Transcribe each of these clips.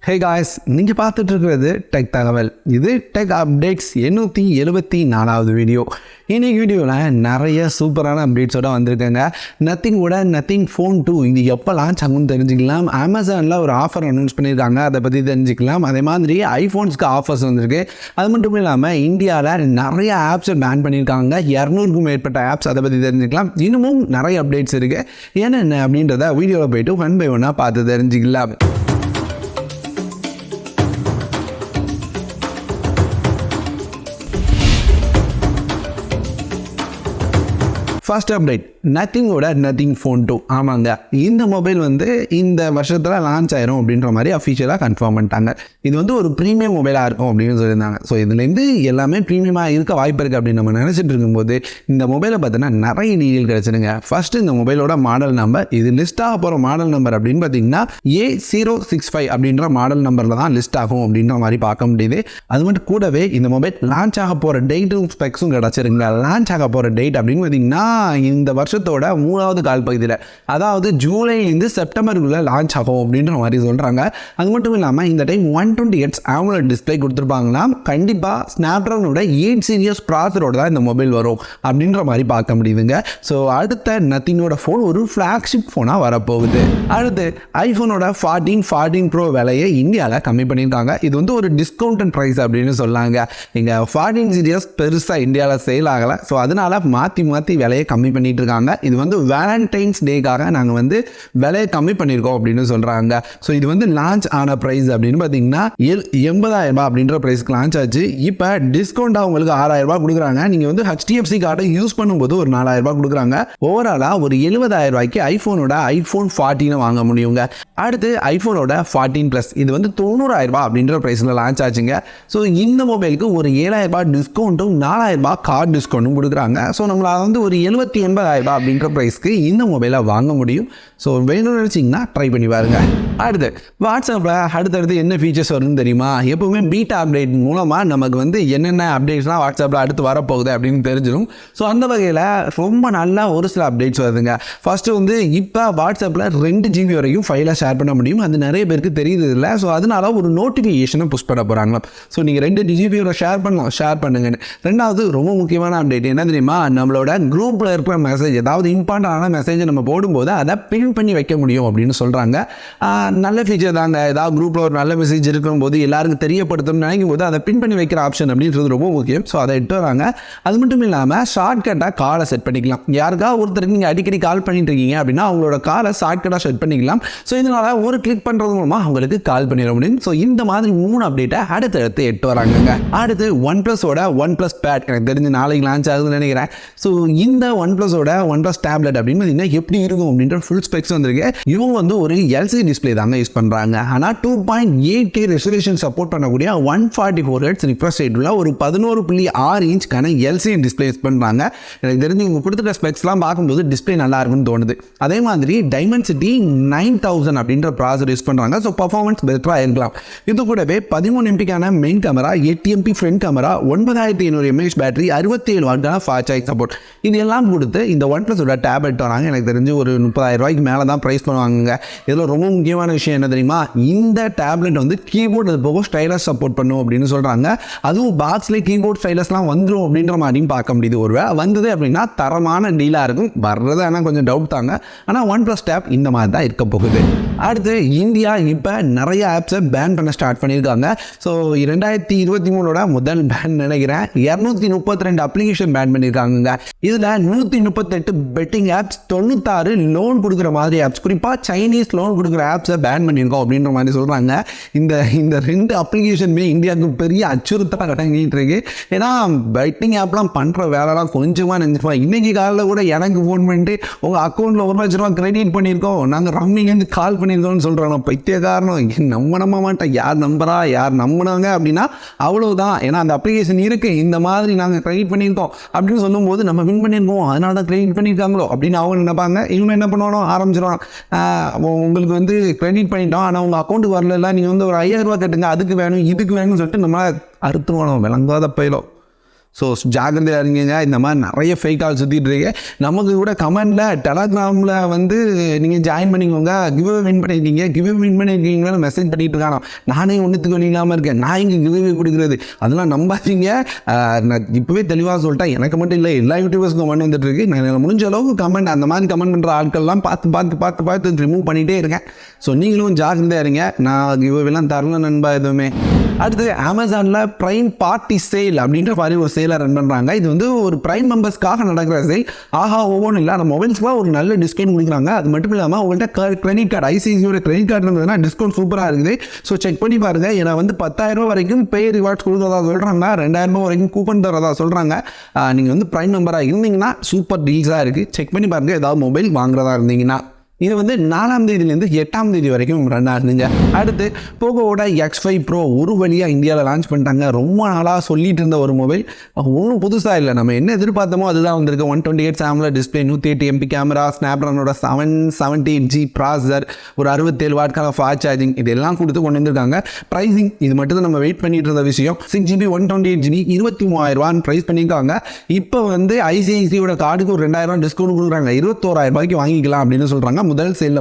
Hey guys, நீங்கள் பார்த்துட்டு இருக்கிறது டெக் தகவல். இது டெக் அப்டேட்ஸ் 874வது வீடியோ. இன்னைக்கு வீடியோவில் நிறைய சூப்பரான அப்டேட்ஸோட வந்திருக்கேங்க. நத்திங் ஃபோன் 2 இது எப்போ லான்ச் ஆகும்னு தெரிஞ்சுக்கலாம். அமேசானில் ஒரு ஆஃபர் அனௌன்ஸ் பண்ணியிருக்காங்க, அதை பற்றி தெரிஞ்சுக்கலாம். அதே மாதிரி ஐஃபோன்ஸ்க்கு ஆஃபர்ஸ் வந்திருக்கு. அது மட்டும் இல்லாமல் இந்தியாவில் நிறைய ஆப்ஸை பேன் பண்ணியிருக்காங்க, 200க்கும் மேற்பட்ட ஆப்ஸ். அதை பற்றி தெரிஞ்சுக்கலாம். இன்னமும் நிறைய அப்டேட்ஸ் இருக்குது. என்னென்ன அப்படின்றத வீடியோவில் போய்ட்டு 1 by 1 பார்த்து தெரிஞ்சுக்கலாம். First update, nothing phone 2. ஆமாங்க, இந்த மொபைல் வந்து இந்த வருஷத்தில் லான்ச் ஆயிரும் அப்படின்ற மாதிரி அஃபிஷியலாக கன்ஃபார்ம் பண்ணிட்டாங்க. இது வந்து ஒரு ப்ரீமியம் மொபைலாக இருக்கும் அப்படின்னு சொல்லியிருந்தாங்க. ஸோ இதுலேருந்து எல்லாமே ப்ரீமியமாக இருக்க வாய்ப்பு இருக்குது அப்படின்னு நம்ம நினச்சிட்டு இருக்கும்போது இந்த மொபைலை பார்த்தீங்கன்னா நிறைய டீட்டெயில் கிடச்சிருங்க. ஃபஸ்ட்டு இந்த மொபைலோட மாடல் நம்பர், இது லிஸ்ட் ஆக போகிற மாடல் நம்பர் அப்படின்னு பார்த்தீங்கன்னா A065 அப்படின்ற மாடல் நம்பரில் தான் லிஸ்ட் ஆகும் அப்படின்ற மாதிரி பார்க்க முடியுது. அது மட்டும் கூடவே இந்த மொபைல் லான்ச் ஆக போகிற டேட்டும் ஸ்பெக்ஸும் கிடச்சிருங்க. லான்ச் ஆக போகிற டேட் அப்படின்னு பார்த்தீங்கன்னா இந்த வருஷத்தோட 3வது கால் பகுதியில், அதாவது ஜூலைலேருந்து செப்டம்பருக்குள்ளே லான்ச் ஆகும் அப்படின்ற மாதிரி சொல்கிறாங்க. அது மட்டும் இல்லாமல் இந்த டைம் 120Hz AMOLED டிஸ்பிளே கொடுத்துருப்பாங்களாம். கண்டிப்பாக ஸ்னாப்ட்ராகனோட 8 சீரியஸ் ப்ராசரோட தான் இந்த மொபைல் வரும் அப்படின்ற மாதிரி பார்க்க முடியுதுங்க. ஸோ அடுத்த நத்திங்கோட ஃபோன் ஒரு ஃப்ளாக்ஷிப் ஃபோனாக வரப்போகுது. அடுத்து ஐஃபோனோட 14 Pro விலையை இந்தியாவில் கம்மி பண்ணியிருக்காங்க. இது வந்து ஒரு டிஸ்கவுண்டட் ப்ரைஸ் அப்படின்னு சொல்லாங்க. இங்கே 14 சீரியஸ் பெருசாக இந்தியாவில் சேல் ஆகலை. ஸோ அதனால் மாற்றி விலையை கம்மி பண்ணிட்டு இருக்காங்க. இது வந்து வேலண்டைன்ஸ் டேக்காக நாங்கள் வந்து விலையை கம்மி பண்ணியிருக்கோம் அப்படின்னு சொல்கிறாங்க. ஸோ இது வந்து லான்ச் ஆன ப்ரைஸ் அப்படின்னு பார்த்தீங்கன்னா 80,000 அப்படின்ற ப்ரைஸ்க்கு லான்ச் ஆச்சு. இப்போ டிஸ்கவுண்டாக உங்களுக்கு 6,000 கொடுக்குறாங்க. நீங்கள் வந்து HDFC கார்டை யூஸ் பண்ணும்போது ஒரு 4,000 கொடுக்குறாங்க. ஓவராலாக ஒரு 70,000 ஐஃபோனோட iPhone 14 வாங்க முடியுங்க. அடுத்து ஐஃபோனோட 14 இது வந்து 90,000 அப்படின்ற ப்ரைஸில் லான்ச் ஆச்சுங்க. ஸோ இந்த மொபைலுக்கு ஒரு 7,000 டிஸ்கவுண்ட்டும் 4,000 கார்டு டிஸ்கவுண்ட்டும் கொடுக்குறாங்க. ஸோ நம்மளால் வந்து ஒரு 80,000 அப்படின்ற ப்ரைஸ்க்கு இந்த மொபைலை வாங்க முடியும். ஸோ வேணும்னு நினச்சிங்கன்னா ட்ரை பண்ணி பாருங்க. அடுத்து வாட்ஸ்அப்பில் அடுத்தடுத்து என்ன ஃபீச்சர்ஸ் வரும்னு தெரியுமா? எப்போவுமே பீட்டா அப்டேட் மூலமாக நமக்கு வந்து என்னென்ன அப்டேட்ஸ்லாம் வாட்ஸ்அப்பில் அடுத்து வரப்போகுது அப்படின்னு தெரிஞ்சிடும். ஸோ அந்த வகையில் ரொம்ப நல்லா ஒரு சில அப்டேட்ஸ் வருதுங்க. ஃபஸ்ட்டு வந்து இப்போ வாட்ஸ்அப்பில் 2 GB வரைக்கும் ஃபைலை ஷேர் பண்ண முடியும். அது நிறைய பேருக்கு தெரியுது இல்லை. ஸோ அதனால ஒரு நோட்டிஃபிகேஷனை புஷ் பண்ண போகிறாங்களா. ஸோ நீங்கள் 2 GB ஷேர் பண்ணுங்கன்னு. ரெண்டாவது ரொம்ப முக்கியமான அப்டேட் என்ன தெரியுமா? நம்மளோட குரூப்பில் இருக்கிற மெசேஜ், ஏதாவது இம்பார்ட்டண்டான மெசேஜை நம்ம போடும்போது அதை பின் பண்ணி வைக்க முடியும் அப்படின்னு சொல்கிறாங்க. நல்ல ஃபீச்சர் தாங்க. ஏதாவது குரூப்பில் ஒரு நல்ல மெசேஜ் இருக்கும்போது எல்லாருக்கும் தெரியப்படுத்தணும்னு நினைக்கும் போது அதை பின் பண்ணி வைக்கிற ஆப்ஷன் அப்படின்றது ரொம்ப முக்கியம். ஸோ அதை எட்டு வராங்க. அது மட்டும் இல்லாமல் ஷார்ட்கட்டாக காலை செட் பண்ணிக்கலாம். யாருக்காக ஒருத்தருக்கு நீங்கள் அடிக்கடி கால் பண்ணிட்டு இருக்கீங்க அப்படின்னா அவங்களோட காலை ஷார்ட்கட்டாக செட் பண்ணிக்கலாம். ஸோ இதனால் ஒரு கிளிக் பண்ணுறது மூலமாக அவங்களுக்கு கால் பண்ணிட முடியும். ஸோ இந்த மாதிரி 3 அப்டேட்டை அடுத்தடுத்து எட்டு வராங்க. அடுத்து OnePlus பேட் எனக்கு தெரிஞ்சு நாளைக்கு லான்ச் ஆகுதுன்னு நினைக்கிறேன். ஸோ இந்த OnePlus டேப்லெட் அப்படின்னு பார்த்தீங்கன்னா எப்படி இருக்கும் அப்படின்ற ஃபுல் ஸ்பெக்ஸ் வந்திருக்கு. இவங்க வந்து ஒரு LCD டிஸ்பிளே தாங்க யூஸ் பண்ணுறாங்க. ஆனால் 2.8K ரெசல்யூஷன் சப்போர்ட் பண்ணக்கூடிய 144Hz ரிஃப்ரெஷ் ரேட் உள்ள ஒரு 11.6 இன்ச்க்கான LCD டிஸ்பிளே யூஸ் பண்ணுறாங்க. எனக்கு தெரிஞ்சு இவங்க கொடுத்துட்ட ஸ்பெக்ஸ்லாம் பார்க்கும்போது டிஸ்பிளே நல்லா இருக்குன்னு தோணுது. அதே மாதிரி டைமென்சிட்டி 9000 அப்படின்ற ப்ராசர் யூஸ் பண்ணுறாங்க. ஸோ பர்ஃபார்மன்ஸ் பெட்டராக இருக்கலாம். இது கூடவே 13 MP main camera, 8 MP front camera, 9500 mAh battery, 67 வாட்டான ஃபாஸ்ட் சார்ஜிங் சப்போர்ட், இது எல்லாம் கொடுத்து இந்த OnePlusோட டேப்லெட் வராங்க. எனக்கு தெரிஞ்சு ஒரு 30,000 மேலே தான் ப்ரைஸ் பண்ணுவாங்க. இதில் ரொம்ப முக்கியமான விஷயம் என்ன தெரியுமா? இந்த டேப்லெட் வந்து கீபோர்டு அது போக ஸ்டைலஸ் சப்போர்ட் பண்ணும் அப்படின்னு சொல்கிறாங்க. அதுவும் பாக்ஸ்லேயே கீபோர்ட் ஸ்டைலஸ்லாம் வந்துடும் அப்படின்ற மாதிரியும் பார்க்க முடியுது. ஒரு வேளை வந்தது அப்படின்னா தரமான டீலாக இருக்கும். வர்றது ஆனால் கொஞ்சம் டவுட் தாங்க. ஆனால் OnePlus டேப் இந்த மாதிரி தான் இருக்க போகுது. அடுத்து இந்தியா இப்போ நிறைய ஆப்ஸை பேன் பண்ண ஸ்டார்ட் பண்ணியிருக்காங்க. ஸோ 2023 முதல் பேன் நினைக்கிறேன். 232 அப்ளிகேஷன் பேன் பண்ணியிருக்காங்க. இதில் 138 பெட்டிங் ஆப்ஸ், 96 லோன் கொடுக்குற மாதிரி ஆப்ஸ், குறிப்பாக சைனீஸ் லோன் கொடுக்குற ஆப்ஸை பேன் பண்ணியிருக்கோம் அப்படின்ற மாதிரி சொல்கிறாங்க. இந்த 2 அப்ளிகேஷனுமே இந்தியாவுக்கு பெரிய அச்சுறுத்தலாக கட்டங்கிட்டு இருக்கு. ஏன்னா பெட்டிங் ஆப்லாம் பண்ணுற வேலைலாம் கொஞ்சமாக நினைச்சுப்பா. இன்றைக்கி காலையில் கூட எனக்கு ஃபோன் பண்ணிட்டு உங்கள் அக்கௌண்ட்டில் ₹1,00,000 கிரெடிட் பண்ணியிருக்கோம், நாங்கள் ரம்மிங்கேருந்து கால் பண்ணியிருக்கோம்னு சொல்கிறாங்க. பைத்தியக்காரனும் நம்ப மாட்டேன். யார் நம்புறா, யார் நம்பினாங்க அப்படின்னா அவ்வளோதான். ஏன்னா அந்த அப்ளிகேஷன் இருக்குது, இந்த மாதிரி நாங்கள் கிரெடிட் பண்ணியிருக்கோம் அப்படின்னு சொல்லும்போது நம்ம வின் பண்ணியிருக்கோம், அதனால தான் கிரெடிட் பண்ணியிருக்காங்களோ அப்படின்னு அவங்க நினைப்பாங்க. இவங்க என்ன பண்ணுவானோ ஆரம்பிச்சிடுவான். உங்களுக்கு வந்து கிரெடிட் பண்ணிட்டோம், ஆனால் உங்கள் அக்கௌண்ட்டுக்கு வரல, நீங்கள் வந்து ஒரு ₹5,000 கட்டுங்க, அதுக்கு வேணும் இதுக்கு வேணும்னு சொல்லிட்டு நம்மளால் அறுத்துருவானோ. விளங்காத பயிலோ. ஸோ ஜாக்கிரதையாக இருங்க. இந்த மாதிரி நிறைய ஃபேக் கால் சுற்றிட்டு இருக்கு. நமக்கு கூட கமெண்டில் டெலகிராமில் வந்து நீங்கள் ஜாயின் பண்ணிக்கோங்க, கிவ்அவே வின் பண்ணியிருக்கீங்கன்னு மெசேஜ் பண்ணிட்டு இருக்கானோ. நானே ஒன்றுத்துக்கு வழி இல்லாமல் இருக்கேன், நான் இங்கே கிவ்அவே கொடுக்குறது அதெல்லாம் நம்பாதீங்க. நான் இப்போவே தெளிவாக சொல்லிட்டேன், எனக்கு மட்டும் இல்லை எல்லா யூடியூபர்ஸ்க்கும் கமெண்ட் வந்துட்டு இருக்கு. நான் முடிஞ்ச அளவுக்கு கமெண்ட் அந்த மாதிரி கமெண்ட் பண்ணுற ஆட்கள்லாம் பார்த்து ரிமூவ் பண்ணிகிட்டே இருக்கேன். ஸோ நீங்களும் ஜாக்கிரதையாக இருங்க. நான் கிவ்அவேலாம் தரல நண்பா எதுவுமே. அடுத்து அமேசானில் ப்ரைம் பார்ட்டி சேல் அப்படின்ற மாதிரி ஒரு சேலை ரன் பண்ணுறாங்க. இது வந்து ஒரு ப்ரைம் மெம்பர்ஸ்க்காக நடக்கிற சேல். ஒவ்வொன்றும் இல்லை, அந்த மொபைல்ஸ்க்குலாம் ஒரு நல்ல டிஸ்கவுண்ட் கொடுக்குறாங்க. அது மட்டும் இல்லாமல் உங்கள்கிட்ட கிரெடிட் கார்டு, ஐசிஐசியோட கிரெடிட் கார்டு இருந்ததுன்னா டிஸ்கவுண்ட் சூப்பராக இருக்குது. ஸோ செக் பண்ணி பாருங்கள். ஏன்னா வந்து 10,000 வரைக்கும் பே ரிவார்ட்ஸ் கொடுக்குறதா சொல்கிறாங்க, 2,000 வரைக்கும் கூப்பன் தரதா சொல்கிறாங்க. நீங்கள் வந்து ப்ரைம் மெம்பராக இருந்தீங்கன்னா சூப்பர் டீல்ஸாக இருக்குது. செக் பண்ணி பாருங்கள் ஏதாவது மொபைல் வாங்குறதா இருந்தீங்கன்னா. இது வந்து 4ஆம் தேதியிலேருந்து 8ஆம் தேதி வரைக்கும் ரன் ஆகுதுங்க. அடுத்து போகோவோட X5 Pro ஒரு வழியாக இந்தியாவில் லான்ச் பண்ணிட்டாங்க. ரொம்ப நாளாக சொல்லிட்டு இருந்த ஒரு மொபைல், ஒன்றும் புதுசாக இல்லை. நம்ம என்ன எதிர்பார்த்தோமோ அதுதான் வந்திருக்கு. 128 AMOLED டிஸ்பிளே, 108 MP கேமரா, ஸ்னாப்ட்ராகனோட 778G ப்ராசஸர், ஒரு 67 வாட்க்கான ஃபாஸ்ட் சார்ஜிங், இதெல்லாம் கொடுத்து கொண்டு வந்திருக்காங்க. ப்ரைஸிங் இது மட்டும் தான் நம்ம வெயிட் பண்ணிட்டு இருந்த விஷயம். 6GB 128GB 23,000 ப்ரைஸ் பண்ணியிருக்காங்க. இப்போ வந்து ஐசிஐசியோட கார்டுக்கு ஒரு 2,000 டிஸ்கவுண்ட் கொடுக்குறாங்க. 21,000 வாங்கிக்கலாம் அப்படின்னு சொல்கிறாங்க. முதல் சேல்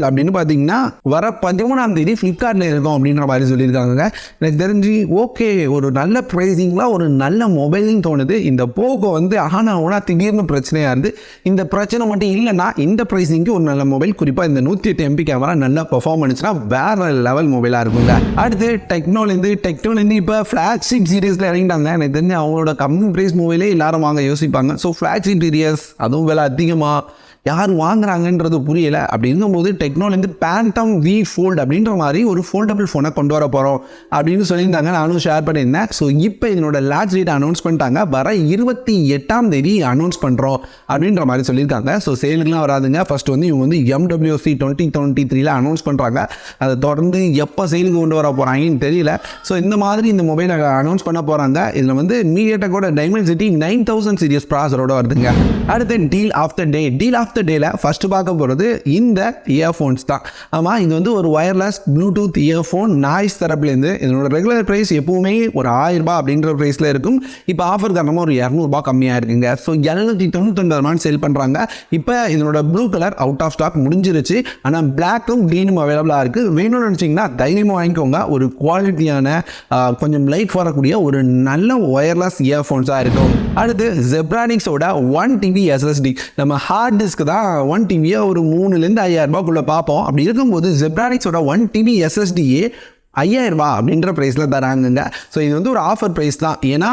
அப்படின்னு பார்த்தீங்கன்னா வர 13ஆம் தேதி ஃப்ளிப்கார்ட்டில் இருக்கும் அப்படின்ற மாதிரி சொல்லியிருக்காங்க. எனக்கு தெரிஞ்சு ஓகே, ஒரு நல்ல ப்ரைஸிங்கில் ஒரு நல்ல மொபைல்னு தோணுது. இந்த போகோ வந்து ஆனால் திடீர்னு பிரச்சனையாக இருந்து, இந்த பிரச்சனை மட்டும் இல்லைன்னா இந்த ப்ரைஸிங்க்கு ஒரு நல்ல மொபைல், குறிப்பாக இந்த 108 MP கேமரா நல்லா பெர்ஃபார்ம் பண்ணிச்சுன்னா வேற லெவல் மொபைலாக இருக்குங்க. அடுத்து டெக்னோலேருந்து இப்போ ஃப்ளாக்ஷிப் சீரீஸில் இறங்கிட்டாங்க. எனக்கு தெரிஞ்சு அவங்களோட கம்மி ப்ரைஸ் மொபைலே எல்லாரும் வாங்க யோசிப்பாங்க. ஸோ ஃப்ளாக்ஷிப் சீரியஸ் அதுவும் விலை அதிகமாக யார் வாங்குறாங்கன்றது புரியலை. அப்படி இருக்கும்போது டெக்னோலேருந்து பேண்டம் V Fold அப்படின்ற மாதிரி ஒரு ஃபோல்டபிள் ஃபோனை கொண்டு வர போகிறோம் அப்படின்னு சொல்லியிருந்தாங்க. நானும் ஷேர் பண்ணியிருந்தேன். ஸோ இப்போ இதனோட லான்ச் டேட் அனௌன்ஸ் பண்ணிட்டாங்க. வர 28ஆம் தேதி அனௌன்ஸ் பண்ணுறோம் அப்படின்ற மாதிரி சொல்லியிருக்காங்க. ஸோ சேலுக்குலாம் வராதுங்க. ஃபர்ஸ்ட் வந்து இவங்க வந்து MWC 2023 அனௌன்ஸ் பண்ணுறாங்க. அதை தொடர்ந்து எப்போ சேலுக்கு கொண்டு வர போகிறாங்கன்னு தெரியல. ஸோ இந்த மாதிரி இந்த மொபைலை அனௌன்ஸ் பண்ண போகிறாங்க. இதில் வந்து மீடியாடெக்கோட டைமென்சிட்டி 9000 சீரிஸ் ப்ராசரோட வருதுங்க. அடுத்து டீல் ஆஃப் த டேல ஃபர்ஸ்ட் பார்க்க போகிறது இந்த இயர்ஃபோன்ஸ் தான். ஆமாம், இது வந்து ஒரு வயர்லெஸ் ப்ளூடூத் இயர்ஃபோன். நாய்ஸ் தரப்புலேருந்து இதனோட ரெகுலர் ப்ரைஸ் எப்பவுமே ஒரு 1000 அப்படின்ற ப்ரைஸில் இருக்கும். இப்போ ஆஃபர் காரணமாக ஒரு 200 கம்மியாக இருக்குங்க. ஸோ 799 சேல் பண்ணுறாங்க. இப்போ இதனோட blue colour out of stock முடிஞ்சிருச்சு. ஆனால் பிளாக்கும் க்ரீனும் அவைலபிளாக இருக்குது. வேணும்னு நினச்சிங்கன்னா தைரியமாக வாங்கிக்கோங்க. ஒரு குவாலிட்டியான கொஞ்சம் லைட் வரக்கூடிய ஒரு நல்ல ஒயர்லெஸ் இயர்ஃபோன்ஸாக இருக்கும். அடுத்து ZEBRONICSோட 1TB SSD. நம்ம ஹார்ட் டிஸ்க் தான் 1TB ஒரு 3,000 5,000 பார்ப்போம். அப்படி இருக்கும்போது ZEBRONICSோட 1TB SSDயே 5,000 அப்படின்ற ப்ரைஸில் தராங்கங்க. ஸோ இது வந்து ஒரு ஆஃபர் ப்ரைஸ் தான். ஏன்னா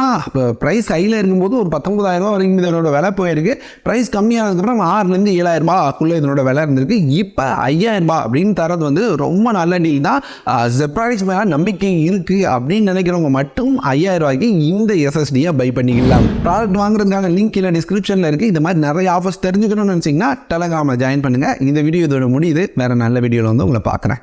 ப்ரைஸ் ஹையில் இருக்கும்போது ஒரு 19,000 வரைக்கும் இதனோட விலை போயிருக்கு. ப்ரைஸ் கம்மியானதுக்கப்புறம் 6,000 7,000 இதனோட விலை இருந்திருக்கு. இப்போ 5,000 அப்படின்னு தரது வந்து ரொம்ப நல்ல டீல் தான். ZEBRONICS மேலே நம்பிக்கை இருக்குது அப்படின்னு நினைக்கிறவங்க மட்டும் 5,000 இந்த SSDயை பை பண்ணிக்கலாம். ப்ராடக்ட் வாங்குறதுக்கான லிங்க் கீழே டிஸ்கிரிப்ஷனில் இருக்குது. இந்த மாதிரி நிறைய ஆஃபர்ஸ் தெரிஞ்சுக்கணும்னு நினச்சிங்கன்னா டெலகிராமில் ஜாயின் பண்ணுங்கள். இந்த வீடியோ இதோட முடியுது. வேறு நல்ல வீடியோவில் வந்து உங்களை பார்க்குறேன்.